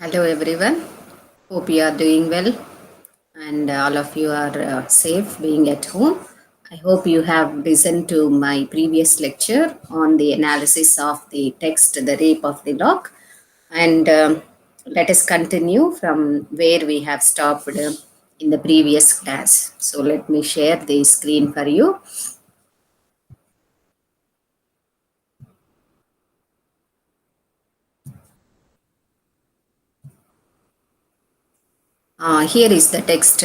Hello everyone. Hope you are doing well and all of you are safe being at home. I hope you have listened to my previous lecture on the analysis of the text The Rape of the Lock, and let us continue from where we have stopped in the previous class. So let me share the screen for you. Here is the text.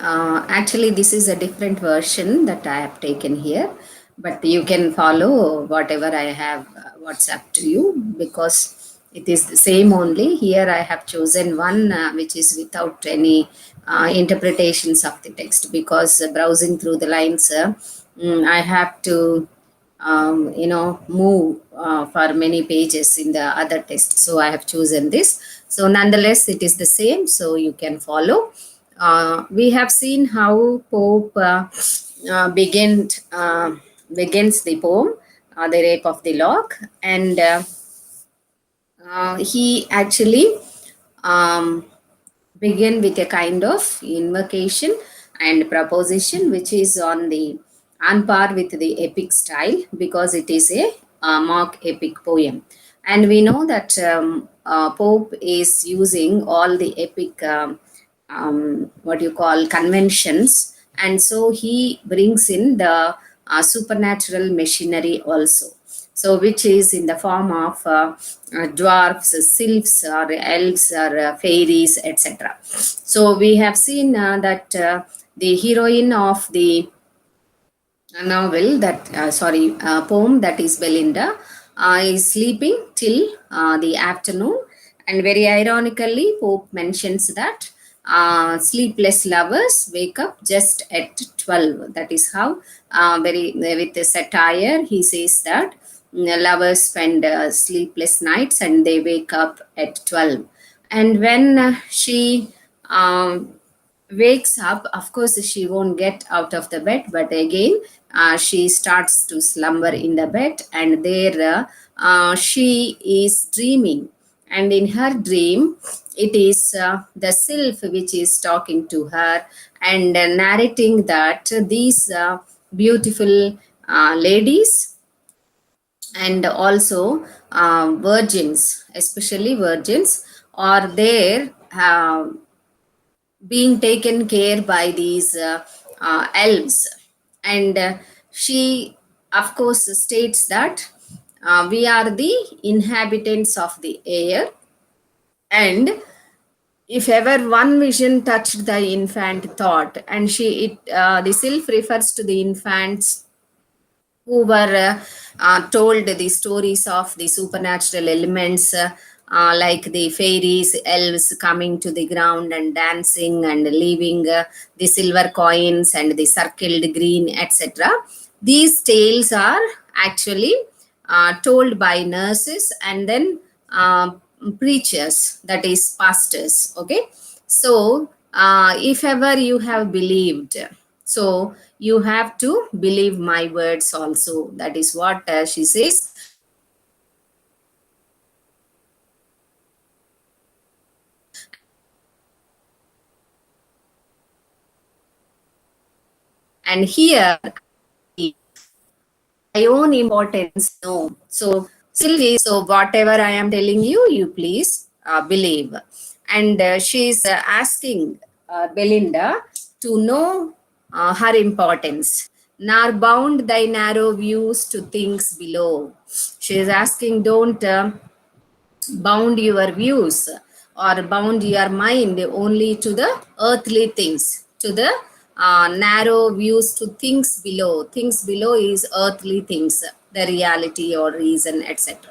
Actually, this is a different version that I have taken here, but you can follow whatever I have WhatsApp to you because it is the same only. Here I have chosen one which is without any interpretations of the text because browsing through the lines, I have to move for many pages in the other test. So I have chosen this. So nonetheless, it is the same. So you can follow. We have seen how Pope begins the poem, The Rape of the Lock, and he actually um, begin with a kind of invocation and proposition which is on par with the epic style because it is a mock epic poem, and we know that Pope is using all the epic what you call conventions, and so he brings in the supernatural machinery also, so which is in the form of dwarfs, sylphs, or elves, or fairies, etc. So we have seen that the heroine of the novel that poem, that is Belinda, is sleeping till the afternoon, and very ironically Pope mentions that sleepless lovers wake up just at 12. That is how very with a satire he says that lovers spend sleepless nights and they wake up at 12. And when she um, wakes up, of course, she won't get out of the bed, but again, she starts to slumber in the bed, and there she is dreaming. And in her dream, it is the self which is talking to her and narrating that these beautiful ladies and also virgins, especially virgins, are there being taken care by these elves. And she, of course, states that we are the inhabitants of the air, and if ever one vision touched the infant thought, and the sylph refers to the infants who were told the stories of the supernatural elements, like the fairies, elves coming to the ground and dancing and leaving the silver coins and the circled green, etc. These tales are actually told by nurses and then preachers, that is pastors. Okay, so if ever you have believed, so you have to believe my words also. That is what she says. And here, my own importance, no. So still, so whatever I am telling you, you please believe. And she is asking Belinda to know her importance. Nor bound thy narrow views to things below. She is asking, don't bound your views or bound your mind only to the earthly things, to the narrow views to things below. Things below is earthly things, the reality or reason, etc.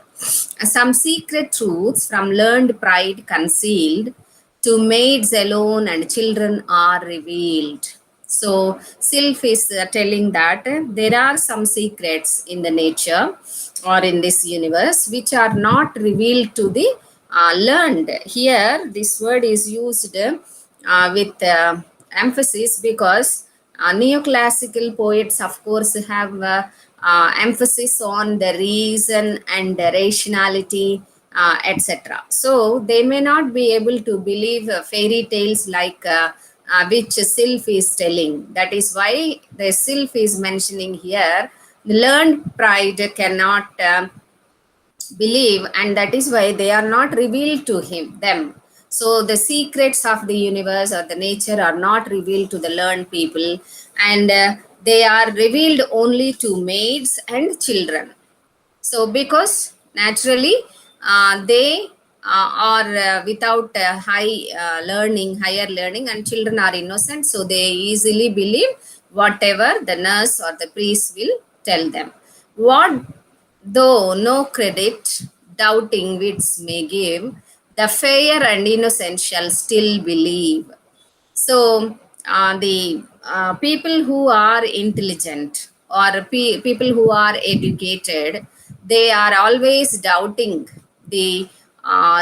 Some secret truths from learned pride concealed, to maids alone and children are revealed. So, Sylph is telling that there are some secrets in the nature or in this universe which are not revealed to the learned. Here, this word is used with emphasis because neoclassical poets, of course, have emphasis on the reason and the rationality etc. So they may not be able to believe fairy tales like which Sylph is telling. That is why the Sylph is mentioning here. The learned pride cannot believe, and that is why they are not revealed to them. So the secrets of the universe or the nature are not revealed to the learned people, and they are revealed only to maids and children. So because naturally they are without higher learning, and children are innocent, so they easily believe whatever the nurse or the priest will tell them. What though no credit doubting wits may give, the fair and innocent shall still believe. So the people who are intelligent or people who are educated, they are always doubting the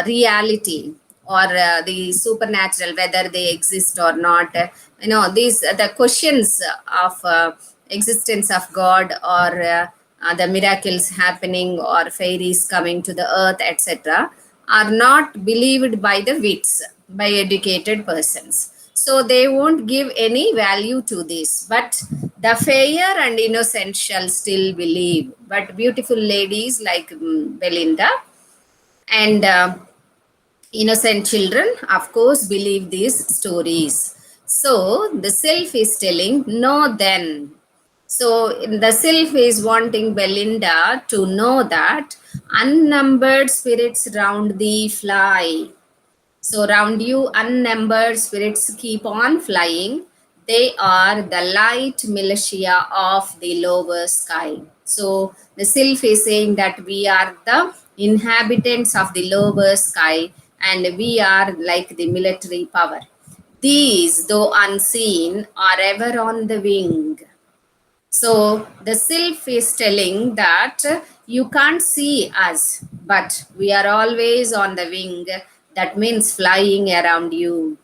reality or the supernatural, whether they exist or not. These the questions of existence of God, or the miracles happening, or fairies coming to the earth, etc., are not believed by the wits, by educated persons. So they won't give any value to this. But the fair and innocent shall still believe. But beautiful ladies like Belinda and innocent children, of course, believe these stories. So the Sylph is telling, no, then. So the Sylph is wanting Belinda to know that unnumbered spirits round thee fly. So round you, unnumbered spirits keep on flying. They are the light militia of the lower sky. So the Sylph is saying that we are the inhabitants of the lower sky, and we are like the military power. These, though unseen, are ever on the wing. So the Sylph is telling that you can't see us, but we are always on the wing. That means flying around you.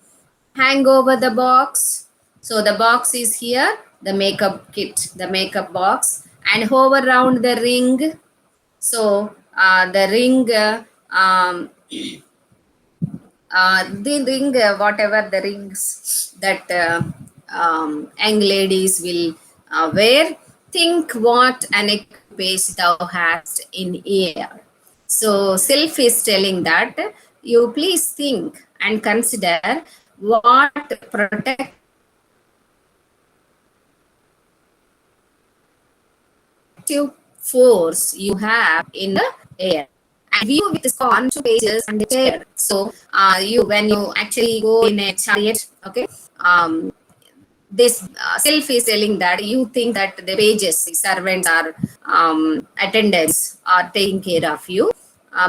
Hang over the box. So the box is here, the makeup kit, the makeup box, and hover around the ring. So the ring, the ring, whatever the rings that young ladies will wear, think what an equipage thou hast in ear. So Sylph is telling that you please think and consider what protective force you have in the air. And view with on 2 pages and the chair. So you when you actually go in a chariot, okay, this Sylph is telling that you think that the pages, the servants are attendants are taking care of you,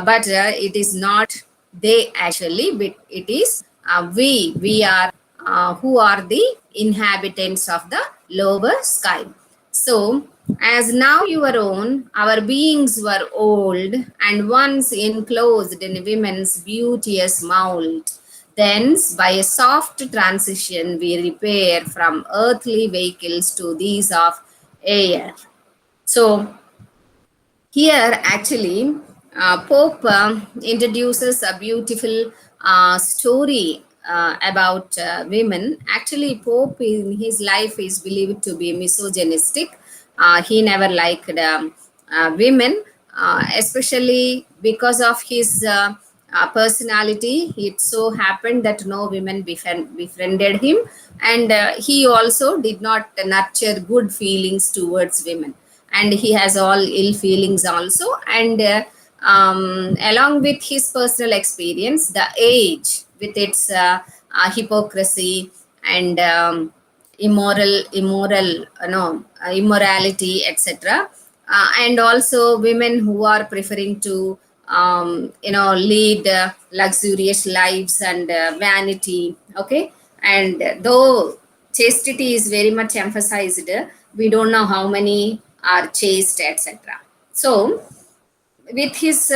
but it is not they actually, but it is we are who are the inhabitants of the lower sky. So as now your own, our beings were old and once enclosed in women's beauteous mould. Thence, by a soft transition, we repair from earthly vehicles to these of air. So, here actually, Pope introduces a beautiful story about women. Actually, Pope in his life is believed to be misogynistic. He never liked women, especially because of his personality. It so happened that no women befriended him, and he also did not nurture good feelings towards women, and he has all ill feelings also. And along with his personal experience, the age with its hypocrisy and immorality, etc., and also women who are preferring to lead luxurious lives and vanity, okay. And though chastity is very much emphasized, we don't know how many are chaste, etc. So with his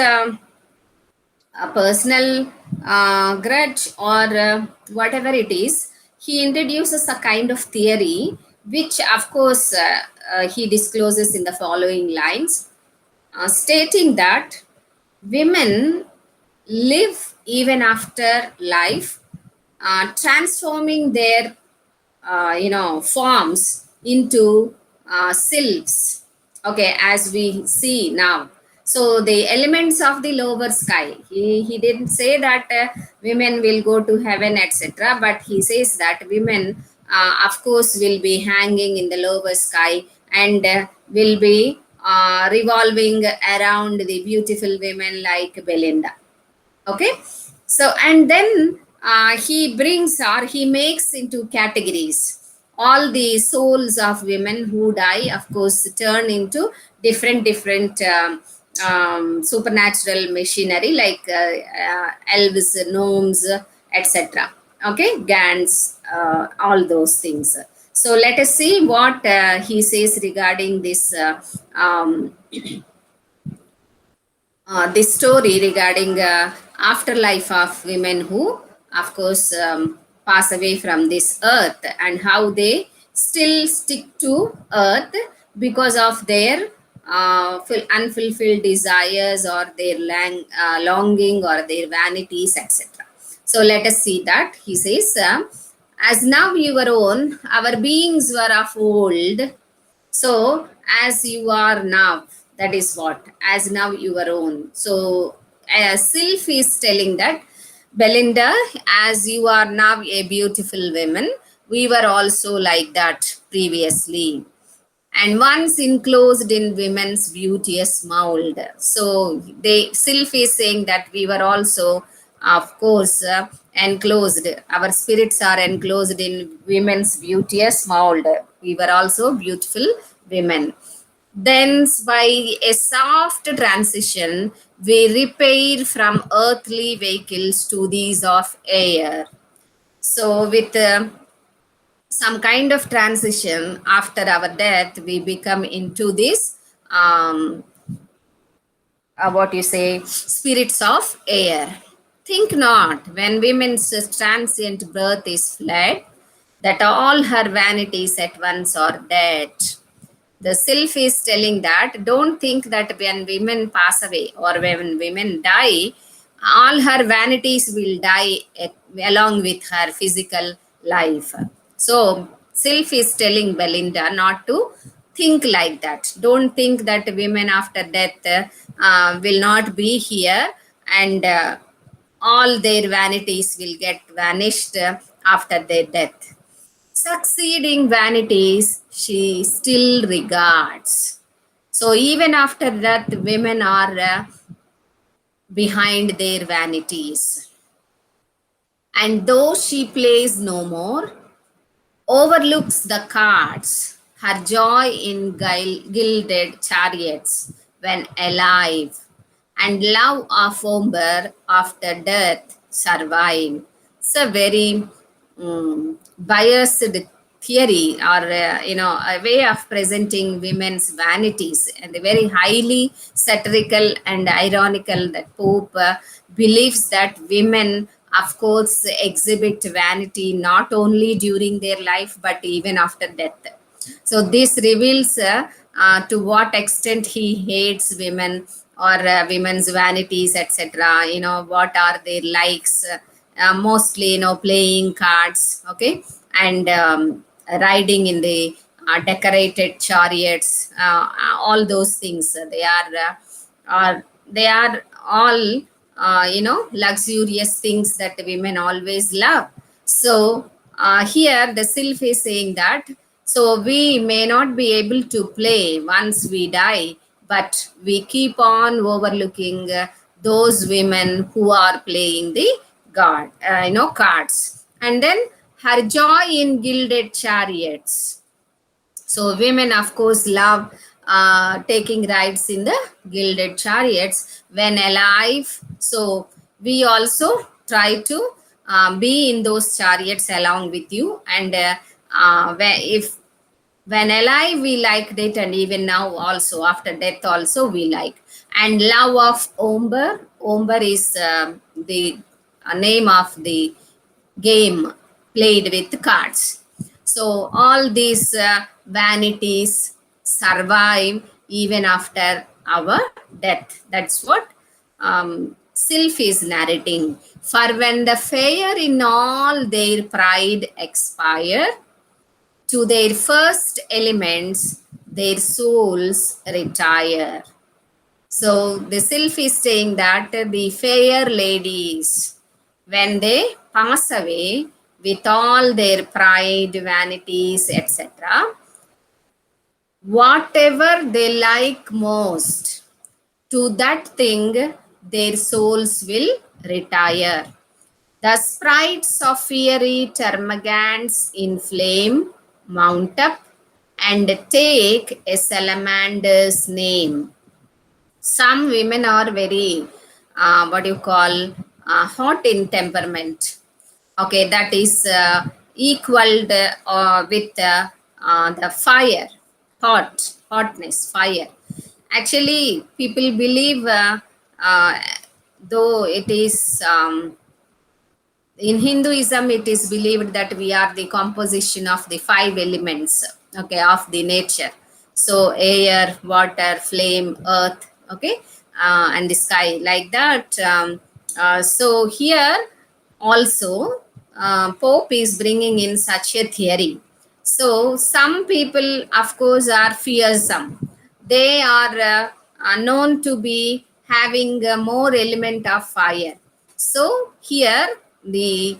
personal grudge or whatever it is, he introduces a kind of theory, which of course he discloses in the following lines, stating that women live even after life, transforming their forms into sylphs, okay, as we see now. So the elements of the lower sky, he didn't say that women will go to heaven, etc., but he says that women, of course, will be hanging in the lower sky, and will be revolving around the beautiful women like Belinda. Okay, so and then he brings, or he makes into categories, all the souls of women who die, of course, turn into different supernatural machinery, like elves, gnomes, etc., okay, gans, all those things. So let us see what he says regarding this story regarding afterlife of women who, of course, pass away from this earth, and how they still stick to earth because of their unfulfilled desires, or their longing, or their vanities, etc. So let us see that. He says, as now you were own, our beings were of old, so, as you are now, that is what, as now you are own. So, Sylph is telling that, Belinda, as you are now a beautiful woman, we were also like that previously, and once enclosed in women's beauteous mold. So they, Sylph is saying that we were also, of course, enclosed. Our spirits are enclosed in women's beauteous mold. We were also beautiful women. Then, by a soft transition, we repair from earthly vehicles to these of air. So, with some kind of transition after our death, we become into this, what you say, spirits of air. Think not, when women's transient birth is fled, that all her vanities at once are dead. The Sylph is telling that, don't think that when women pass away, or when women die, all her vanities will die along with her physical life. So Sylph is telling Belinda not to think like that. Don't think that women after death will not be here, and all their vanities will get vanished after their death. Succeeding vanities she still regards. So even after that, women are behind their vanities. And though she plays no more, overlooks the cards, her joy in gilded chariots when alive, and love of Umber after death survive. It's a very biased theory, or a way of presenting women's vanities, and very highly satirical and ironical, that Pope believes that women, of course, exhibit vanity not only during their life but even after death. So this reveals to what extent he hates women, or women's vanities, etc. What are their likes? Mostly, playing cards, okay, and riding in the decorated chariots. All those things, they are all luxurious things that women always love. So here the Sylph is saying that, so we may not be able to play once we die, but we keep on overlooking those women who are playing the cards. And then her joy in gilded chariots. So women, of course, love taking rides in the gilded chariots when alive. So we also try to be in those chariots along with you. And if when alive we liked it, and even now also after death also we like. And love of Umber. Umber is the name of the game played with cards. So all these vanities survive even after our death. That's what Sylph is narrating. For when the fair in all their pride expire, to their first elements their souls retire. So the Sylph is saying that the fair ladies, when they pass away with all their pride, vanities, etc., whatever they like most, to that thing their souls will retire. The sprites of fiery termagants in flame mount up and take a salamander's name. Some women are very, what you call, hot in temperament. Okay, that is equaled with the fire, hotness, fire. Actually, people believe, uh, though it is in Hinduism, it is believed that we are the composition of the five elements, okay, of the nature. So air, water, flame, earth, okay, and the sky, like that. So here also, Pope is bringing in such a theory. So some people, of course, are fearsome. They are known to be having more element of fire. So here the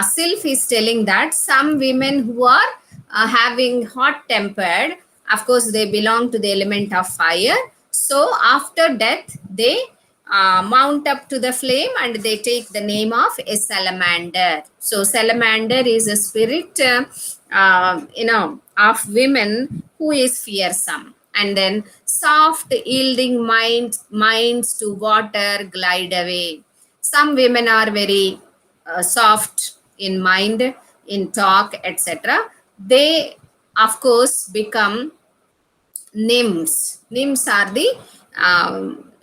Sylph is telling that some women who are having hot tempered, of course they belong to the element of fire. So after death they mount up to the flame and they take the name of a salamander. So salamander is a spirit, of women who is fearsome. And then soft yielding minds to water glide away. Some women are very soft in mind, in talk, etc. They, of course, become nymphs. Nymphs are the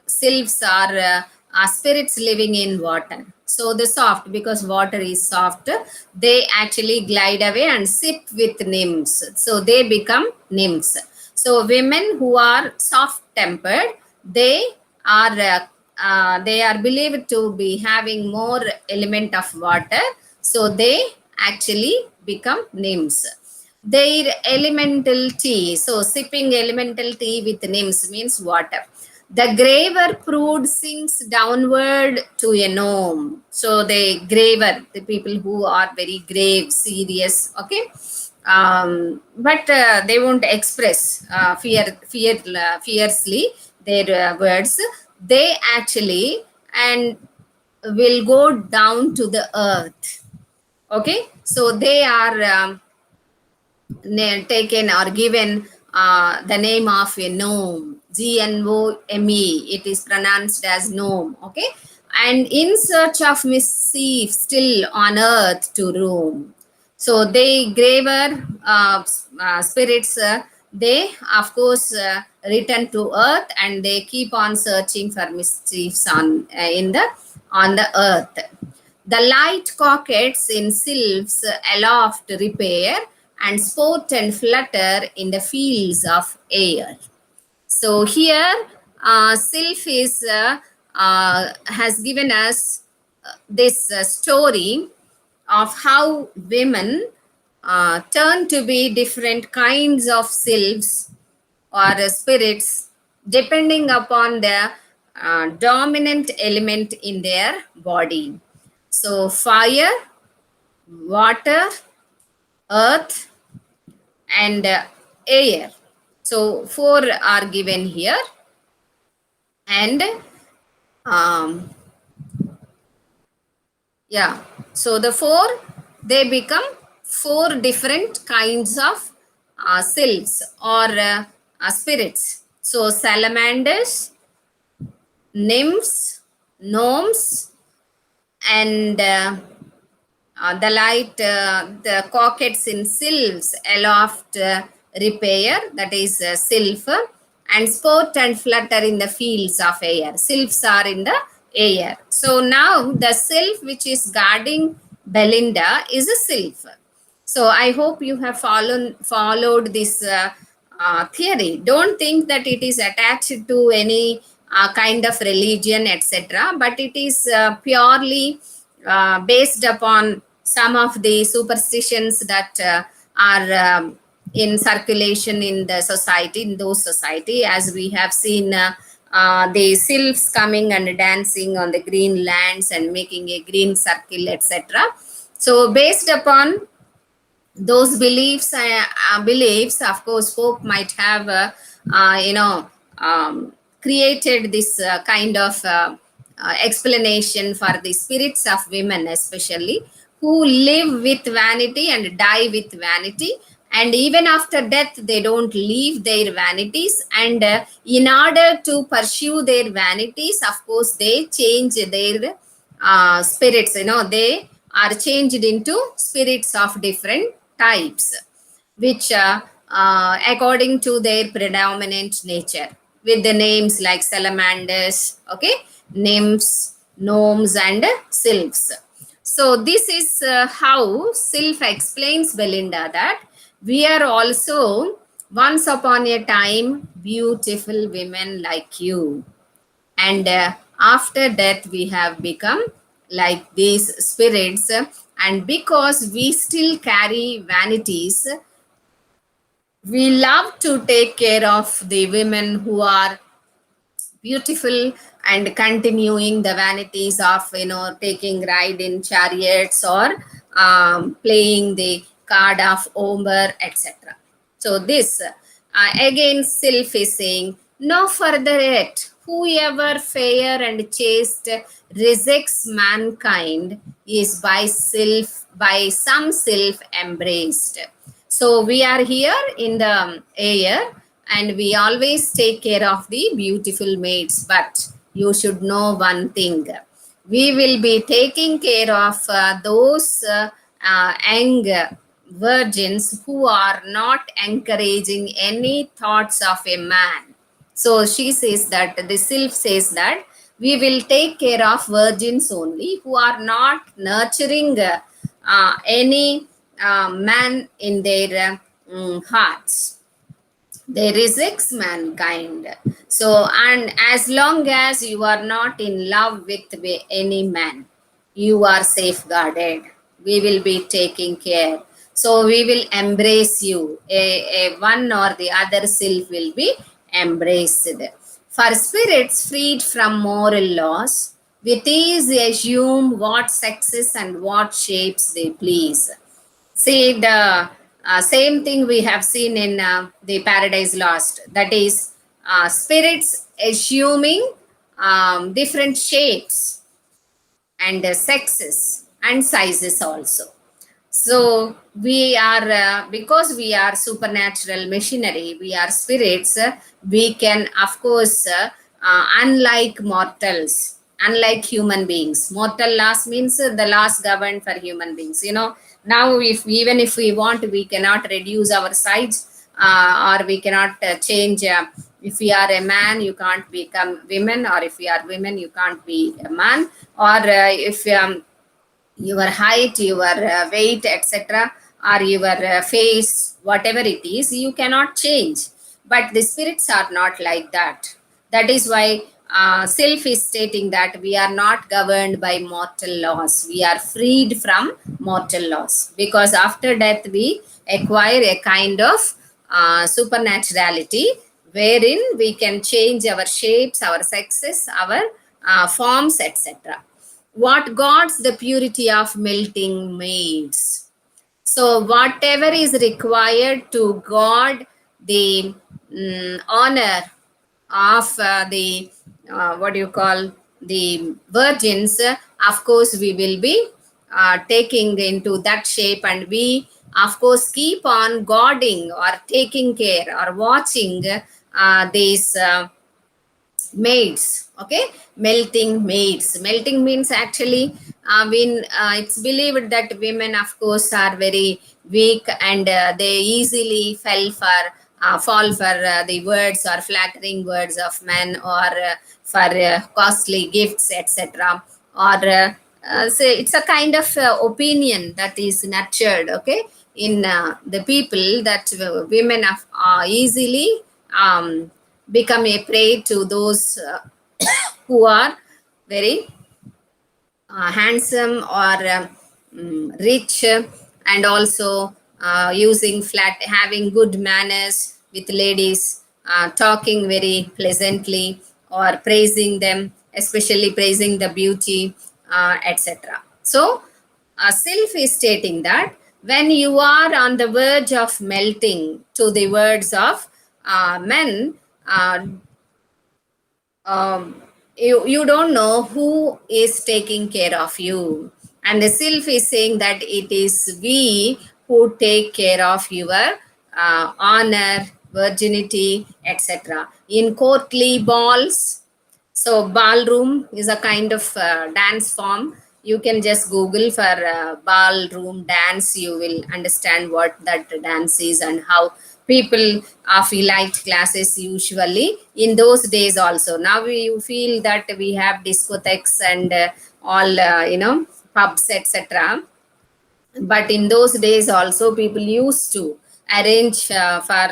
sylphs, are spirits living in water. So the soft, because water is soft, they actually glide away and sit with nymphs. So they become nymphs. So women who are soft tempered, they are believed to be having more element of water. So they actually become nymphs. Their elemental tea. So sipping elemental tea with nymphs means water. The graver prude sinks downward to a gnome. So the graver, the people who are very grave, serious, okay, but they won't express fiercely their words. They actually and will go down to the earth. Okay, so they are taken or given the name of a gnome, Gnome. It is pronounced as gnome. Okay, and in search of mischief, still on earth to roam. So they graver spirits. They of course return to earth and they keep on searching for mischiefs on the earth. The light coquettes in sylphs aloft repair and sport and flutter in the fields of air. So here, Sylph has given us this story of how women turn to be different kinds of sylphs or spirits depending upon the dominant element in their body. So fire, water, earth, and air. So four are given here, and yeah, so the four, they become four different kinds of sylphs or spirits. So salamanders, nymphs, gnomes, and the coquettes in sylphs aloft repair, that is sylph, and sport and flutter in the fields of air. Sylphs are in the air. So now the sylph which is guarding Belinda is a sylph. So I hope you have followed this theory. Don't think that it is attached to any kind of religion, etc. But it is purely based upon some of the superstitions that are in circulation in the society, in those society, as we have seen the sylphs coming and dancing on the green lands and making a green circle, etc. So based upon those beliefs, of course, Pope might have created this kind of explanation for the spirits of women, especially, who live with vanity and die with vanity, and even after death they don't leave their vanities, and in order to pursue their vanities, of course, they change their spirits. They are changed into spirits of different types, which according to their predominant nature, with the names like salamanders, okay, nymphs, gnomes, and sylphs. So this is how Sylph explains Belinda that we are also once upon a time beautiful women like you, and after death we have become like these spirits, and because we still carry vanities, we love to take care of the women who are beautiful and continuing the vanities of taking ride in chariots or playing the card of Omber, etc. So this again Sylph is saying, no further yet, whoever fair and chaste rejects mankind is by some Sylph embraced. So we are here in the air and we always take care of the beautiful maids. But you should know one thing. We will be taking care of those young virgins who are not encouraging any thoughts of a man. So she says that, the Sylph says that we will take care of virgins only who are not nurturing any man in their hearts. They reject mankind. So, and as long as you are not in love with any man, you are safeguarded. We will be taking care. So we will embrace you. A one or the other Sylph will be embraced. For spirits freed from moral laws, with ease assume what sexes and what shapes they please. See, the same thing we have seen in the Paradise Lost. That is, spirits assuming different shapes and sexes and sizes also. So we are, because we are supernatural machinery, we are spirits, we can, of course, unlike mortals, unlike human beings. Mortal laws means the laws governed for human beings. Now if even if we want, we cannot reduce our size, or we cannot change. If we are a man, you can't become women, or if we are women, you can't be a man, or if your height, your weight, etc., or your face, whatever it is, you cannot change. But the spirits are not like that. That is why Sylph is stating that we are not governed by mortal laws. We are freed from mortal laws, because after death we acquire a kind of supernaturality, wherein we can change our shapes, our sexes, our forms, etc. What guards the purity of melting maids? So whatever is required to guard the honor of the what do you call, the virgins, of course we will be taking into that shape, and we of course keep on guarding or taking care or watching these maids. Okay, melting maids. Melting means actually, when it's believed that women of course are very weak, and they easily fall for the words or flattering words of men, or for costly gifts, etc. Or so it's a kind of opinion that is nurtured, okay, in the people, that women are easily become a prey to those who are very handsome or rich, and also using flat, having good manners with ladies, talking very pleasantly or praising them, especially praising the beauty, etc. So Sylph is stating that when you are on the verge of melting to the words of men, uh, you don't know who is taking care of you. And the sylph is saying that it is we who take care of your honor, virginity, etc. In courtly balls, so ballroom is a kind of dance form. You can just Google for ballroom dance. You will understand what that dance is and how people of elite classes usually in those days also. Now we feel that we have discotheques and all pubs, etc. But in those days also people used to arrange for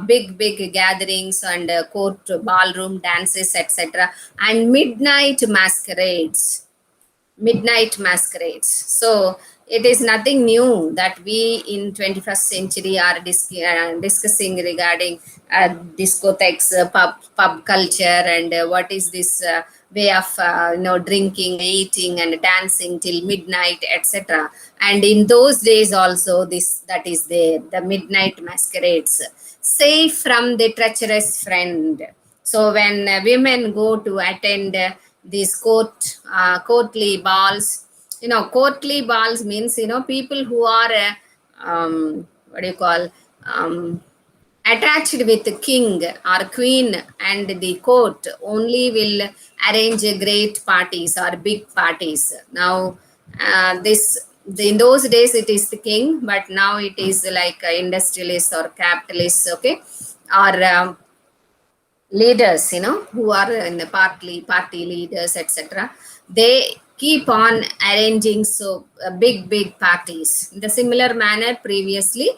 big gatherings and court ballroom dances, etc., and midnight masquerades. So it is nothing new that we in 21st century are discussing regarding discotheques, pub culture, and what is this way of drinking, eating, and dancing till midnight, etc. And in those days also this that is there, the midnight masquerades, safe from the treacherous friend. So when women go to attend these courtly balls, courtly balls means people who are what do you call, attached with the king or queen and the court only will arrange great parties or big parties. Now in those days it is the king, but now it is like industrialists or capitalists, okay, or leaders, who are in the party leaders, etc. They keep on arranging so big parties. In the similar manner previously,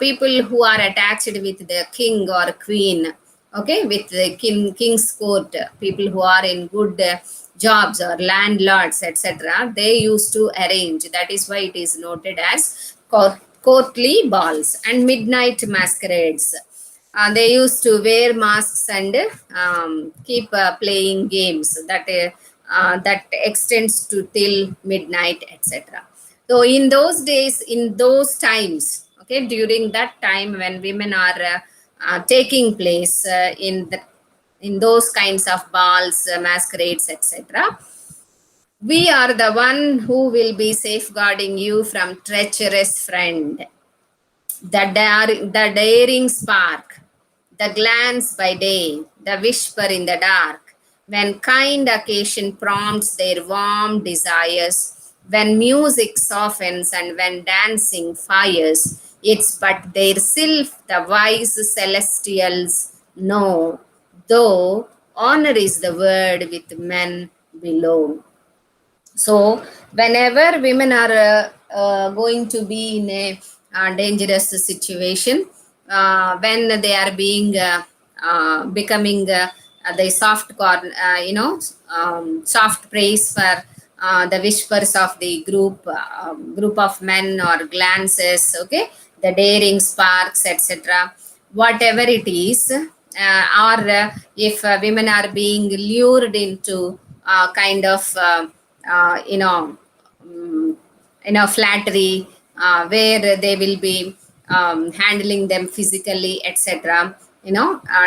people who are attached with the king or queen, okay, with the king's court, people who are in good jobs or landlords, etc., they used to arrange. That is why it is noted as courtly balls and midnight masquerades. They used to wear masks and keep playing games that extends to till midnight, etc. So in those days, in those times, okay, during that time when women are taking place in those kinds of balls, masquerades, etc., we are the one who will be safeguarding you from treacherous friend, the daring spark, the glance by day, the whisper in the dark, when kind occasion prompts their warm desires, when music softens and when dancing fires, it's but their sylph the wise celestials know, though honor is the word with men below. So whenever women are going to be in a dangerous situation, when they are being becoming the soft praise for the whispers of the group of men or glances, okay, the daring sparks, etc., whatever it is, or if women are being lured into kind of uh, you know um, flattery, where they will be handling them physically, etc.,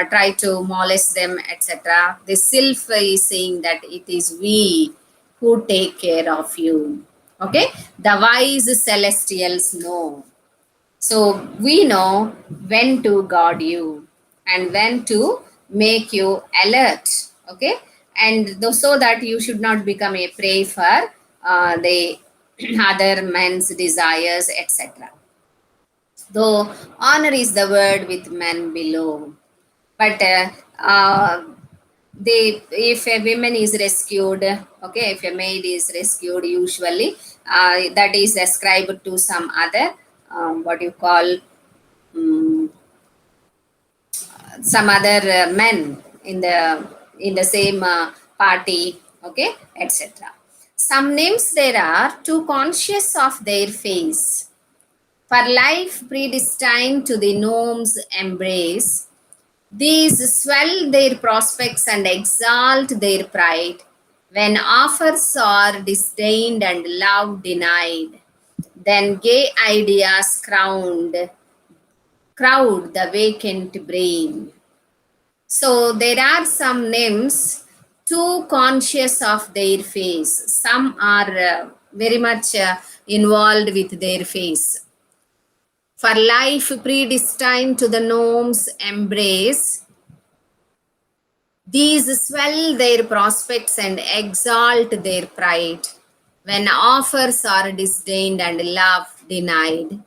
try to molest them, etc. The sylph is saying that it is we who take care of you, okay, the wise celestials know. So we know when to guard you and when to make you alert, okay, and so that you should not become a prey for the other men's desires, etc. Though honor is the word with men below, but if a woman is rescued, okay, if a maid is rescued, usually that is ascribed to some other what you call um, some other men in the in the same party, okay, etc. Some nymphs there are too conscious of their face. For life predestined to the gnome's embrace, these swell their prospects and exalt their pride. When offers are disdained and love denied, then gay ideas crowd the vacant brain. So there are some nymphs too conscious of their face. Some are very much involved with their face. For life predestined to the gnome's embrace, these swell their prospects and exalt their pride. When offers are disdained and love denied,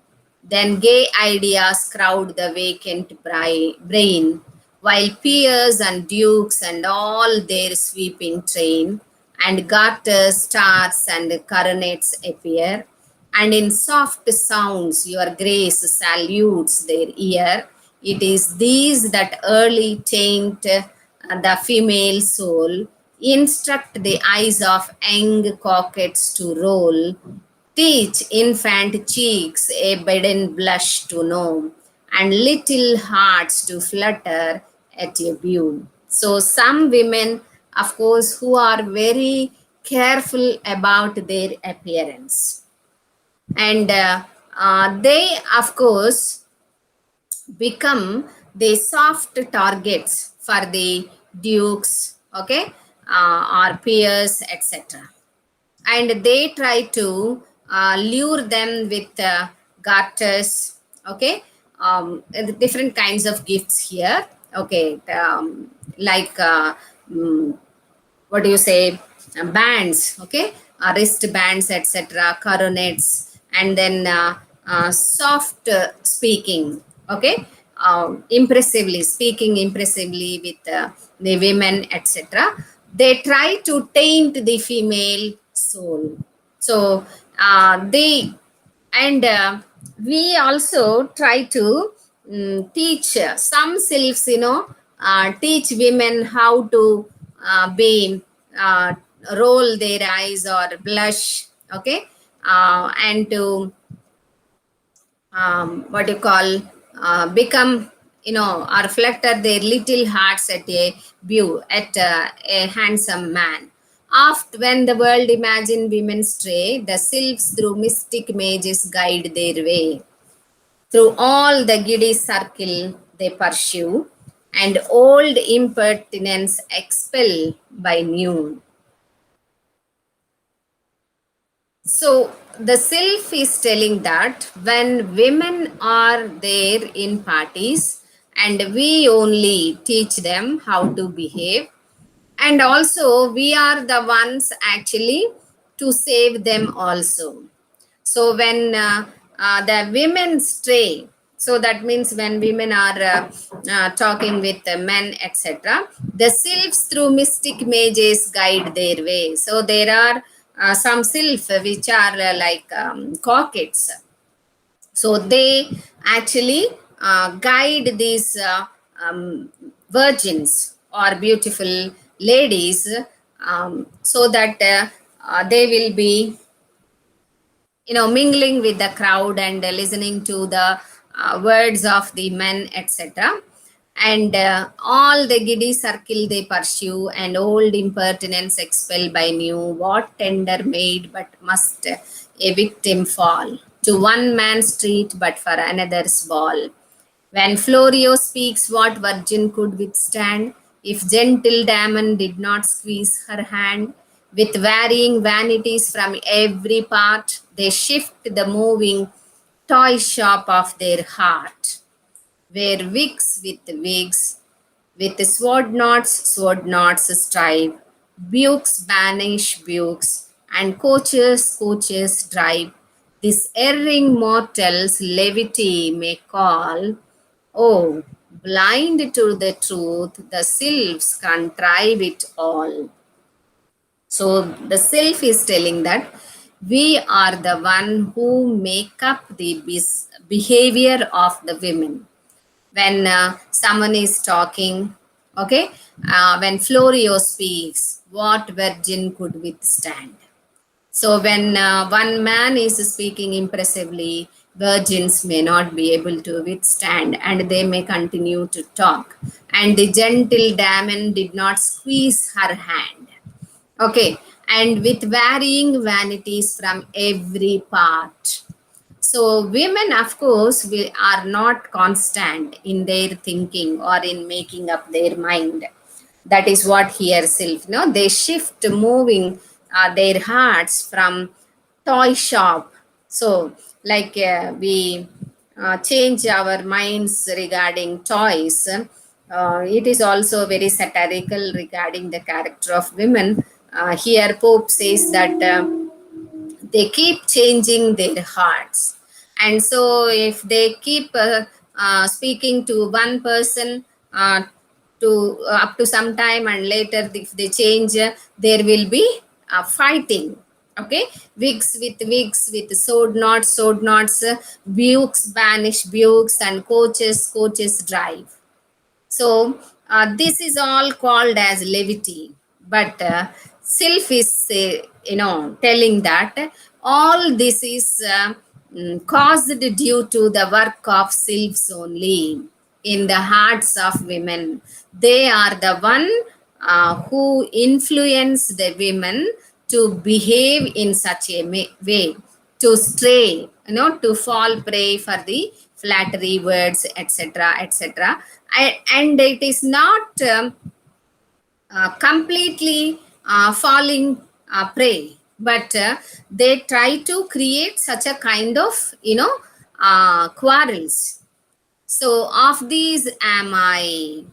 then gay ideas crowd the vacant brain, while peers and dukes and all their sweeping train, and garters, stars, and coronets appear, and in soft sounds your grace salutes their ear. It is these that early taint the female soul, instruct the eyes of young coquettes to roll, teach infant cheeks a bidden blush to know, and little hearts to flutter at a view. So, some women, of course, who are very careful about their appearance, and they, of course, become the soft targets for the dukes, okay, or peers, etc. And they try to lure them with garters, okay, different kinds of gifts here, okay, like what do you say, bands, okay, wrist bands, etc., coronets, and then soft speaking, okay, impressively speaking, impressively with the women, etc. They try to taint the female soul. So they, and we also try to teach some sylphs, teach women how to be roll their eyes or blush, okay, and to what you call become, or flutter their little hearts at a view at a handsome man. Oft when the world imagine women stray, the sylphs through mystic mages guide their way. Through all the giddy circle they pursue, and old impertinence expel by new. So the sylph is telling that when women are there in parties and we only teach them how to behave, and also we are the ones actually to save them also. So when the women stray, so that means when women are talking with men, etc., the sylphs through mystic mages guide their way. So there are some sylphs which are like coquettes. So they actually guide these virgins or beautiful ladies, so that they will be, mingling with the crowd and listening to the words of the men, etc. And all the giddy circle they pursue, and old impertinence expel by new. What tender maid but must a victim fall to one man's street but for another's ball? When Florio speaks, what virgin could withstand if gentle Damon did not squeeze her hand? With varying vanities from every part, they shift the moving toy shop of their heart, where wigs with sword knots strive, bukes banish bukes, and coaches drive. This erring mortal's levity may call, oh, blind to the truth, the sylphs contrive it all. So the sylph is telling that we are the one who make up the behavior of the women. When someone is talking, Okay, when Florio speaks, what virgin could withstand? So when one man is speaking impressively, virgins may not be able to withstand and they may continue to talk. And the gentle Damon did not squeeze her hand. Okay, and with varying vanities from every part. So women, of course, are not constant in their thinking or in making up their mind. That is what here self. No, they shift, moving their hearts from toy shop. So, like we change our minds regarding toys. It is also very satirical regarding the character of women. Here, Pope says that. They keep changing their hearts, and so if they keep speaking to one person to up to some time, and later if they change, there will be fighting. Okay, wigs with sword knots, bukes banish bukes, and coaches drive. So this is all called as levity, but self is telling that all this is caused due to the work of selves only in the hearts of women. They are the one who influence the women to behave in such a way, to stray, to fall prey for the flattery words, etc., etc. And it is not completely falling prey, but they try to create such a kind of, quarrels. So of these am I.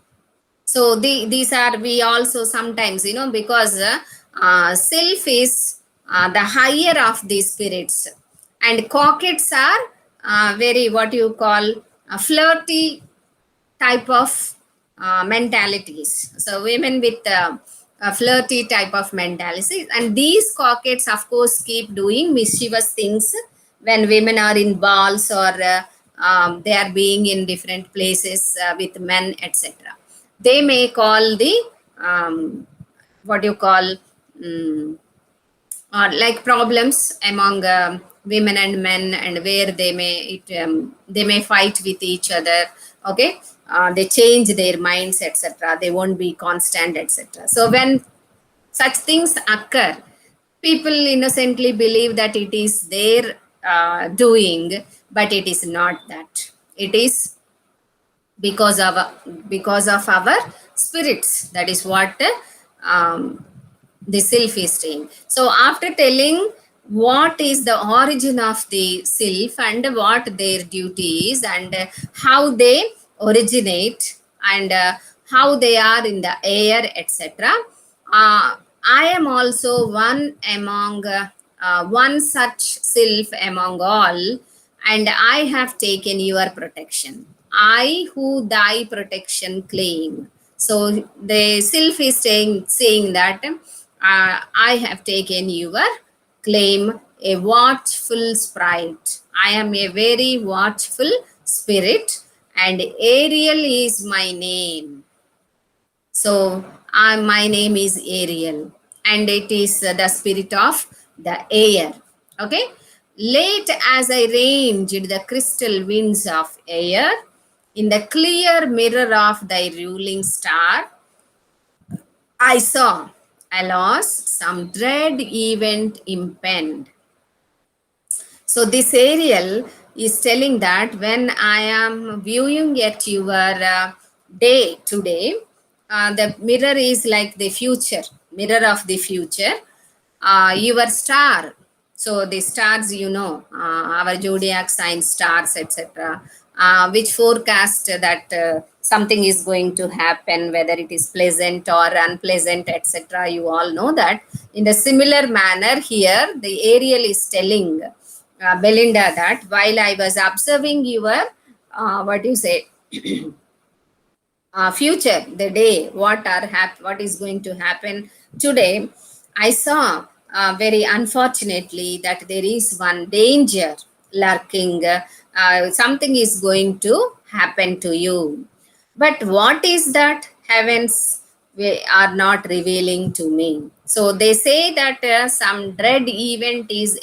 So these are, we also sometimes, because self is the higher of the spirits, and coquettes are very, what you call, flirty type of mentalities. So women with a flirty type of mentalities, and these coquettes, of course, keep doing mischievous things when women are in balls, or they are being in different places with men, etc. They may call the what you call, um, like problems among women and men, and where they may fight with each other. Okay, they change their minds, etc. They won't be constant, etc. So when such things occur, people innocently believe that it is their doing, but it is not that. It is because of our spirits. That is what um, the self is saying. So after telling what is the origin of the self and what their duty is, and how they originate, and how they are in the air, etc., I am also one among one such self among all, and I have taken your protection. I who thy protection claim. So the self is saying that I have taken your claim, a watchful sprite. I am a very watchful spirit, and Ariel is my name. So my name is Ariel, and it is the spirit of the air. Okay. Late as I ranged the crystal winds of air, in the clear mirror of thy ruling star, I saw, alas, some dread event impend. So this Ariel is telling that when I am viewing at your day today, the mirror is like the future, mirror of the future, your star. So the stars, our zodiac sign stars, etc., which forecast that something is going to happen, whether it is pleasant or unpleasant, etc. You all know that. In a similar manner, here the Ariel is telling Belinda that while I was observing your, what you say, future, the day, what is going to happen today, I saw very unfortunately that there is one danger lurking. Something is going to happen to you. But what is that heavens are not revealing to me. So they say that some dread event is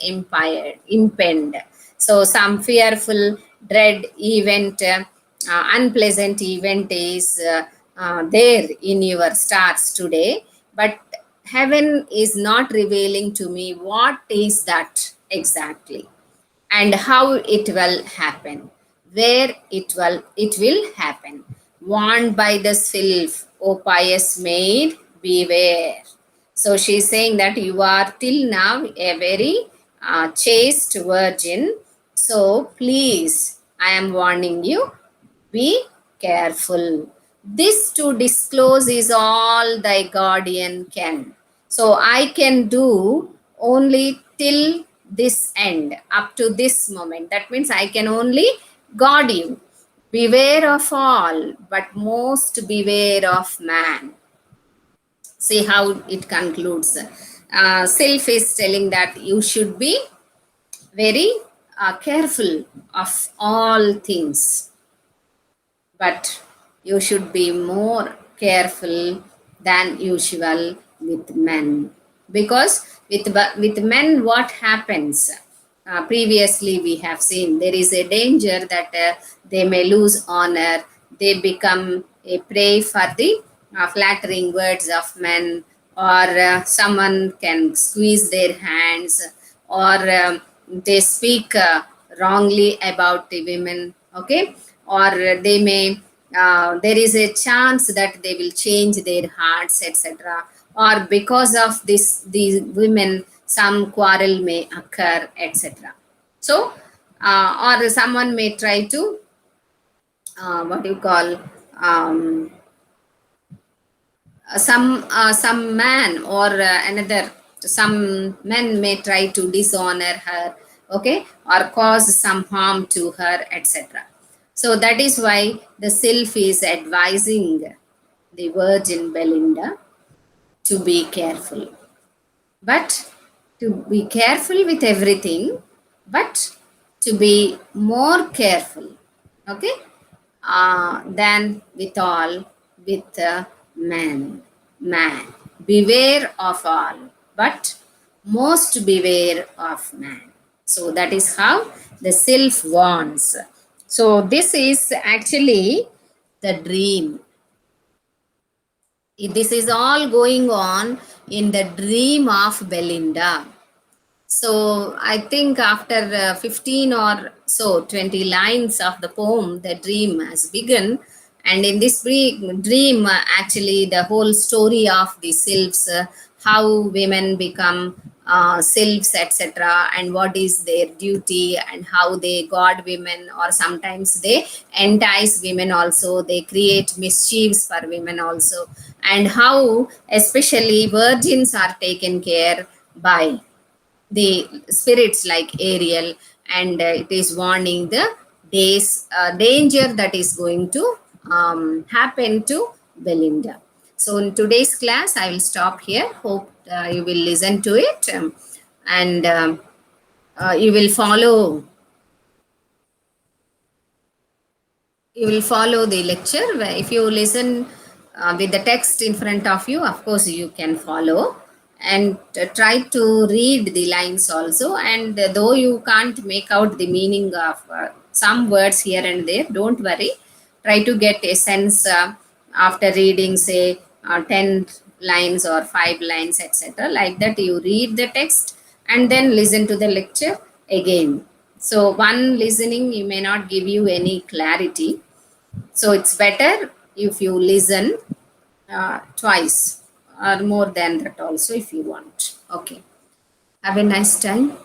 impend. So some fearful dread event, unpleasant event is there in your stars today, but heaven is not revealing to me what is that exactly, and how it will happen, where it will happen. Warned by the sylph, O pious maid, beware. So she's saying that you are till now a very chaste virgin, so please, I am warning you, be careful. This to disclose is all thy guardian can. So I can do only till this end, up to this moment. That means I can only guard you. Beware of all, but most beware of man. See how it concludes. Self is telling that you should be very careful of all things, but you should be more careful than usual with men, because with men what happens, previously we have seen there is a danger that they may lose honor, they become a prey for the flattering words of men, or someone can squeeze their hands, or they speak wrongly about the women, okay, or they may there is a chance that they will change their hearts, etc., or because of this these women some quarrel may occur, etc. So or someone may try to what do you call, um, some man or another, some men may try to dishonor her, okay, or cause some harm to her, etc. So that is why the sylph is advising the virgin Belinda to be careful, but to be careful with everything, but to be more careful, okay, than with all, with man. Beware of all, but most beware of man. So that is how the sylph warns. So this is actually the dream. This is all going on in the dream of Belinda. So I think after 15 or so 20 lines of the poem, the dream has begun. And in this dream, actually, the whole story of the sylphs, how women become sylphs, etc., and what is their duty, and how they guard women, or sometimes they entice women also, they create mischiefs for women also, and how especially virgins are taken care by the spirits like Ariel, and it is warning the danger that is going to happen to Belinda. So in today's class, I will stop here. Hope you will listen to it, and you will follow. You will follow the lecture. If you listen with the text in front of you, of course you can follow, and try to read the lines also. And though you can't make out the meaning of some words here and there, don't worry. Try to get a sense after reading, say, 10 lines or 5 lines, etc. Like that, you read the text and then listen to the lecture again. So one listening, you may not give you any clarity. So it's better if you listen twice or more than that also if you want. Okay. Have a nice time.